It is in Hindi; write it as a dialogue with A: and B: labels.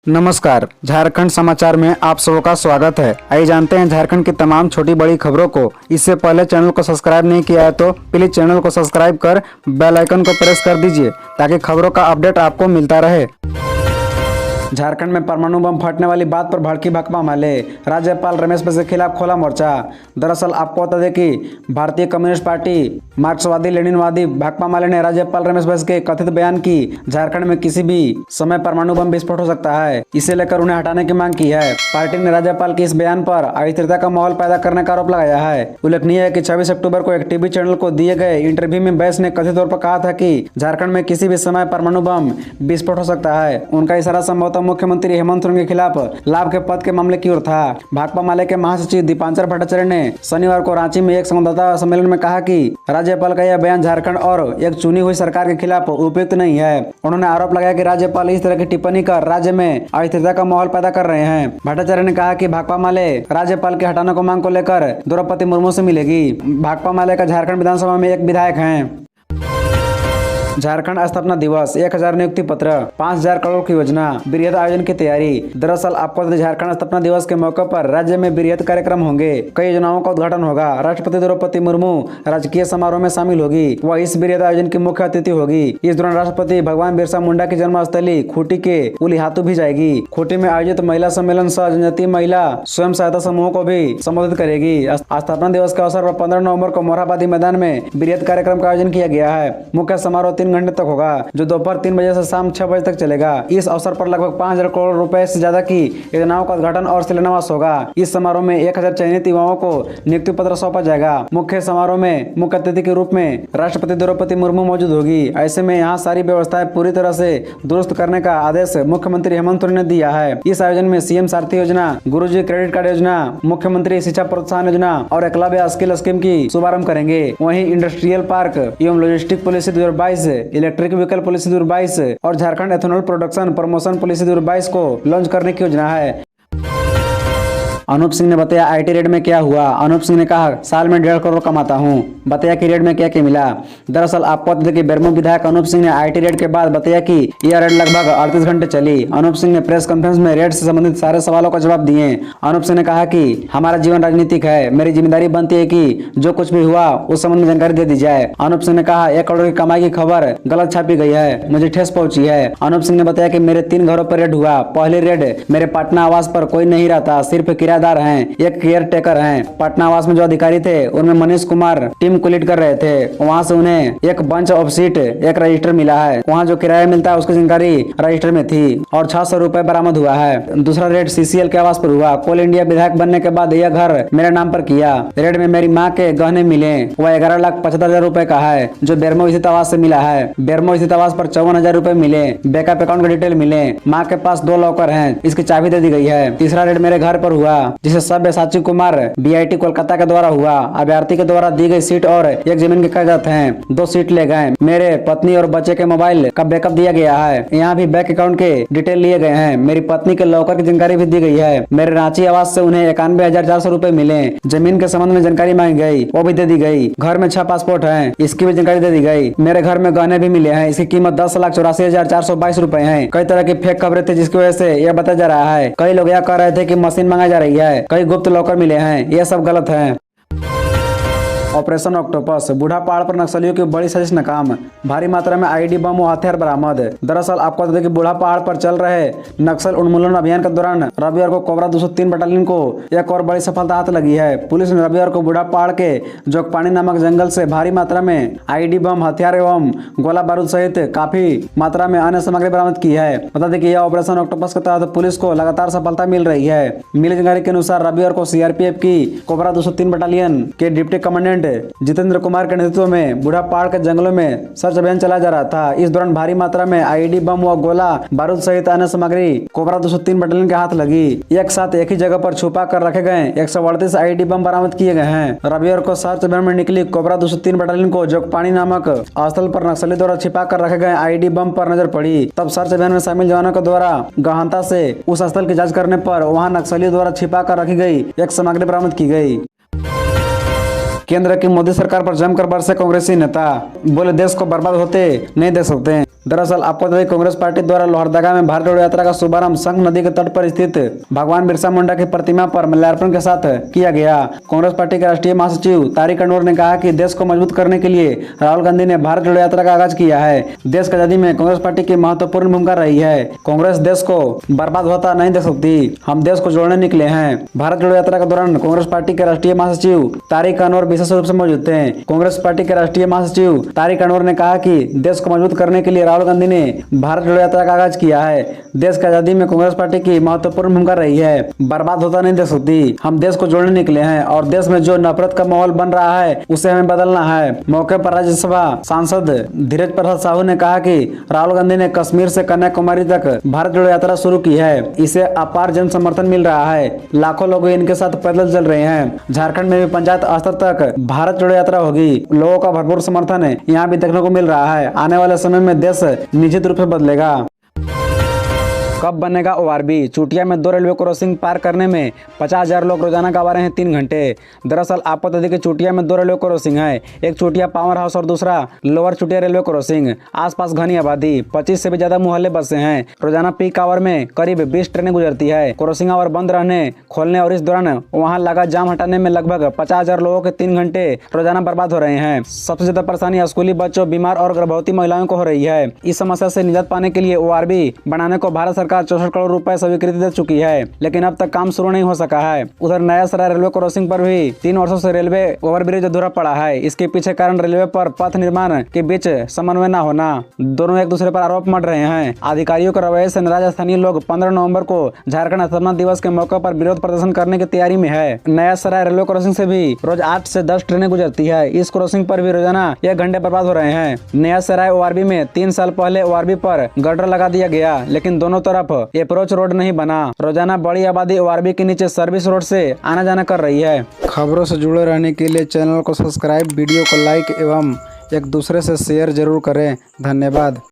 A: नमस्कार, झारखंड समाचार में आप सबों का स्वागत है। आइए जानते हैं झारखंड की तमाम छोटी बड़ी खबरों को। इससे पहले चैनल को सब्सक्राइब नहीं किया है तो प्लीज चैनल को सब्सक्राइब कर बेल आइकन को प्रेस कर दीजिए ताकि खबरों का अपडेट आपको मिलता रहे। झारखंड में परमाणु बम फटने वाली बात पर भड़की भाकपा माले, राज्यपाल रमेश बैस के खिलाफ खोला मोर्चा। दरअसल आपको बता दें कि भारतीय कम्युनिस्ट पार्टी मार्क्सवादी लेनिनवादी भाकपा माले ने राज्यपाल रमेश बैस के कथित बयान की झारखंड में किसी भी समय परमाणु बम विस्फोट हो सकता है, इसे लेकर उन्हें हटाने की मांग की है। पार्टी ने राज्यपाल के इस बयान पर अस्थिरता का माहौल पैदा करने का आरोप लगाया है। उल्लेखनीय है कि 26 अक्टूबर को एक टीवी चैनल को दिए गए इंटरव्यू में बैस ने कथित तौर पर कहा था कि झारखंड में किसी भी समय परमाणु बम विस्फोट हो सकता है। उनका इशारा संभवतः मुख्यमंत्री हेमंत सोरेन के खिलाफ लाभ के पद के मामले की ओर था। भाकपा माले के महासचिव दीपांकर भट्टाचार्य ने शनिवार को रांची में एक संवाददाता सम्मेलन में कहा कि राज्यपाल का यह बयान झारखंड और एक चुनी हुई सरकार के खिलाफ उपयुक्त नहीं है। उन्होंने आरोप लगाया कि राज्यपाल इस तरह की टिप्पणी कर राज्य में अस्थिरता का माहौल पैदा कर रहे हैं। भट्टाचार्य ने कहा कि भाकपा माले राज्यपाल के हटाने को मांग को लेकर द्रौपदी मुर्मू से मिलेगी। भाकपा माले का झारखंड विधानसभा में एक विधायक हैं। झारखंड स्थापना दिवस, 1000 नियुक्ति पत्र, 5000 करोड़ की योजना, बृहद आयोजन की तैयारी। दरअसल आपको झारखंड स्थापना दिवस के मौके पर राज्य में बृहद कार्यक्रम होंगे। कई योजनाओं का उद्घाटन होगा। राष्ट्रपति द्रौपदी मुर्मू राजकीय समारोह में शामिल होगी। वह इस बृहद आयोजन की मुख्य अतिथि होगी। इस दौरान राष्ट्रपति भगवान बिरसा मुंडा की जन्मस्थली खूंटी के उलिहातू भी जाएगी। खूंटी में आयोजित महिला सम्मेलन सह जनजातीय महिला स्वयं सहायता समूह को भी संबोधित करेगी। स्थापना दिवस के अवसर पर 15 नवंबर को मोरहाबादी मैदान में बृहद कार्यक्रम का आयोजन किया गया है। मुख्य समारोह 3 घंटे तक होगा, जो दोपहर 3 बजे से शाम 6 बजे तक चलेगा। इस अवसर पर लगभग 5000 करोड़ रुपए से ज्यादा की योजनाओं का उद्घाटन और शिलान्यास होगा। इस समारोह में 1000 चयनित युवाओं को नियुक्ति पत्र सौंपा जाएगा। मुख्य समारोह में मुख्य अतिथि के रूप में राष्ट्रपति द्रौपदी मुर्मू मौजूद होगी। ऐसे में यहाँ सारी व्यवस्थाएं पूरी तरह से दुरुस्त करने का आदेश मुख्यमंत्री हेमंत सोरेन ने दिया है। इस आयोजन में सीएम सारथी योजना, गुरुजी क्रेडिट कार्ड योजना, मुख्यमंत्री शिक्षा प्रोत्साहन योजना और एकलव्य स्किल स्कीम की शुभारंभ करेंगे। वहीं इंडस्ट्रियल पार्क एवं logistic policy 2022, electric vehicle policy 2022 और Jharkhand ethanol production promotion policy 2022 को लॉन्च करने की योजना है। अनूप सिंह ने बताया आईटी रेड में क्या हुआ। अनूप सिंह ने कहा साल में 1.5 करोड़ कमाता हूं। बताया कि रेड में क्या क्या मिला। दरअसल आपको बता दें कि बेरमो विधायक अनूप सिंह ने आईटी रेड के बाद बताया कि यह रेड लगभग 38 घंटे चली। अनूप सिंह ने प्रेस कॉन्फ्रेंस में रेड से संबंधित सारे सवालों का जवाब दिए। अनूप सिंह ने कहा कि हमारा जीवन राजनीतिक है, मेरी जिम्मेदारी बनती है कि जो कुछ भी हुआ उस संबंध में जानकारी दे दी जाए। अनूप सिंह ने कहा 1 करोड़ की कमाई की खबर गलत छापी गई है, मुझे ठेस पहुंची है। अनूप सिंह ने बताया कि मेरे 3 घरों पर रेड हुआ। पहली रेड मेरे पटना आवास पर कोई नहीं रहता, सिर्फ किराएदार हैं, एक केयर टेकर हैं। पटना आवास में जो अधिकारी थे उनमें मनीष कुमार टीम को लीड कर रहे थे। वहां से उन्हें एक बंच ऑफ सीट, एक रजिस्टर मिला है। वहां जो किराया मिलता है उसकी जानकारी रजिस्टर में थी और 600 रुपए बरामद हुआ है। दूसरा रेड सीसीएल के आवास पर हुआ। कोल इंडिया विधायक बनने के बाद यह घर मेरे नाम पर किया। रेड में मेरी माँ के गहने मिले, वह 11,75,000 रुपए का है जो बेरमो स्थित आवास से मिला है। बेरमो स्थित आवास पर 54,000 रुपए मिले। बैकअप अकाउंट का डिटेल मिले। माँ के पास 2 लॉकर हैं, इसकी चाबी दे दी गई है। तीसरा रेड मेरे घर पर हुआ जिसे सब्यसाची कुमार बीआईटी कोलकाता के द्वारा हुआ। अभ्यर्थी के द्वारा दी गई सीट और एक जमीन के कागजात हैं। 2 सीट ले गए। मेरे पत्नी और बच्चे के मोबाइल का बैकअप दिया गया है। यहाँ भी बैंक अकाउंट के डिटेल लिए गए हैं। मेरी पत्नी के लॉकर की जानकारी भी दी गई है। मेरे रांची आवास से उन्हें 91,400 रुपए मिले। जमीन के संबंध में जानकारी मांगी गई, वो भी दे दी गई। घर में 6 पासपोर्ट हैं, इसकी भी जानकारी दे दी गई। मेरे घर में गहने भी मिले हैं, इसकी कीमत 10,84,422 रुपए है। कई तरह की फेक खबरें थी जिसकी वजह से यह बताया जा रहा है। कई लोग यह कह रहे थे कि मशीन मंगाई जा रही है। कई गुप्त लॉकर मिले हैं, यह सब गलत है। ऑपरेशन ऑक्टोपस, बूढ़ा पहाड़ पर नक्सलियों की बड़ी साजिश नाकाम, भारी मात्रा में आईडी बम और हथियार बरामद। दरअसल आपको बता दें कि बूढ़ा पहाड़ पर चल रहे नक्सल उन्मूलन अभियान के दौरान रविवार को कोबरा 203 बटालियन को एक और बड़ी सफलता हाथ लगी है। पुलिस ने रविवार को बूढ़ा पहाड़ के जोगपानी नामक जंगल से भारी मात्रा में आईडी बम, हथियार एवं गोला बारूद सहित काफी मात्रा में अन्य सामग्री बरामद की है। बता दें कि यह ऑपरेशन ऑक्टोपस के तहत पुलिस को लगातार सफलता मिल रही है। मिली जानकारी के अनुसार रविवार को सीआरपीएफ की कोबरा 203 बटालियन के डिप्टी कमांडेंट जितेंद्र कुमार के नेतृत्व में बूढ़ा पहाड़ के जंगलों में सर्च अभियान चलाया जा रहा था। इस दौरान भारी मात्रा में आईडी बम व गोला बारूद सहित अन्य सामग्री कोबरा 203 बटालियन के हाथ लगी। एक साथ एक ही जगह पर छुपा कर रखे गए 138 आईडी बम बरामद किए गए हैं। रविवार को सर्च अभियान में निकली कोबरा 203 बटालियन को जोगपानी नामक स्थल पर नक्सली द्वारा छिपा कर रखे गए आईडी बम पर नजर पड़ी। तब सर्च अभियान में शामिल जवानों के द्वारा गहनता से उस स्थल की जाँच करने पर वहाँ नक्सलियों द्वारा छिपा कर रखी गई एक सामग्री बरामद की गई। केंद्र की मोदी सरकार पर जमकर बरसे कांग्रेसी नेता, बोले देश को बर्बाद होते नहीं देख सकते। दरअसल आपको बता दें, कांग्रेस पार्टी द्वारा लोहरदगा में भारत जोड़ो यात्रा का शुभारंभ संघ नदी के तट पर स्थित भगवान बिरसा मुंडा की प्रतिमा पर माल्यार्पण के साथ किया गया। कांग्रेस पार्टी के राष्ट्रीय महासचिव तारिक अनवर ने कहा कि देश को मजबूत करने के लिए राहुल गांधी ने भारत जोड़ो यात्रा का आगाज किया है। देश की आजादी में कांग्रेस पार्टी की महत्वपूर्ण भूमिका रही है। कांग्रेस देश को बर्बाद होता नहीं देख सकती, हम देश को जोड़ने निकले हैं। भारत जोड़ो यात्रा के दौरान कांग्रेस पार्टी के राष्ट्रीय महासचिव तारिक अनवर विशेष रूप से मौजूद थे। कांग्रेस पार्टी के राष्ट्रीय महासचिव तारिक अनवर ने कहा कि देश को मजबूत करने के लिए राहुल गांधी ने भारत जोड़ो यात्रा का आगाज किया है। देश की आजादी में कांग्रेस पार्टी की महत्वपूर्ण भूमिका रही है। बर्बाद होता नहीं देख सकती, हम देश को जोड़ने निकले हैं और देश में जो नफरत का माहौल बन रहा है उसे हमें बदलना है। मौके पर राज्यसभा सांसद धीरज प्रसाद साहू ने कहा कि राहुल गांधी ने कश्मीर से कन्याकुमारी तक भारत जोड़ो यात्रा शुरू की है। इसे अपार जन समर्थन मिल रहा है, लाखों लोग इनके साथ पैदल चल रहे हैं। झारखंड में भी पंचायत स्तर तक भारत जोड़ो यात्रा होगी। लोगों का भरपूर समर्थन है यहाँ भी देखने को मिल रहा है। आने वाले समय में देश निश्चित रूप से बदलेगा। कब बनेगा ओआरबी? चूटिया में 2 रेलवे क्रॉसिंग पार करने में 50,000 लोग रोजाना गंवा रहे हैं 3 घंटे। दरअसल आपको बता दें कि चूटिया में 2 रेलवे क्रॉसिंग है, एक चूटिया पावर हाउस और दूसरा लोअर चूटिया रेलवे क्रॉसिंग। आसपास घनी आबादी, 25 से भी ज्यादा मोहल्ले बसे हैं। रोजाना पीक आवर में करीब 20 ट्रेनें गुजरती है। क्रॉसिंग आवर बंद रहने खोलने और इस दौरान वहाँ लगा जाम हटाने में लगभग 50,000 लोगों के 3 घंटे रोजाना बर्बाद हो रहे हैं। सबसे ज्यादा परेशानी स्कूली बच्चों, बीमार और गर्भवती महिलाओं को हो रही है। इस समस्या से निजात पाने के लिए ओआरबी बनाने को भारत सरकार 64 करोड़ रुपए स्वीकृति दे चुकी है, लेकिन अब तक काम शुरू नहीं हो सका है। उधर नया सराय रेलवे क्रॉसिंग पर भी 3 वर्षों से रेलवे ओवरब्रिज अधूरा पड़ा है। इसके पीछे कारण रेलवे पर पथ निर्माण के बीच समन्वय न होना। दोनों एक दूसरे पर आरोप मढ़ रहे हैं। अधिकारियों के रवैये से नाराज स्थानीय लोग 15 नवंबर को झारखंड स्थापना दिवस के मौके पर विरोध प्रदर्शन करने की तैयारी में है। नया सराय रेलवे क्रॉसिंग से भी रोज 8 से 10 ट्रेनें गुजरती है। इस क्रॉसिंग पर भी रोजाना 1 घंटे बर्बाद हो रहे हैं। नया सराय ओआरबी में 3 साल पहले ओआरबी पर गर्डर लगा दिया गया, लेकिन दोनों तरफ अप्रोच रोड नहीं बना। रोजाना बड़ी आबादी ओआरबी के नीचे सर्विस रोड से आना जाना कर रही है। खबरों से जुड़े रहने के लिए चैनल को सब्सक्राइब, वीडियो को लाइक एवं एक दूसरे से शेयर जरूर करें। धन्यवाद।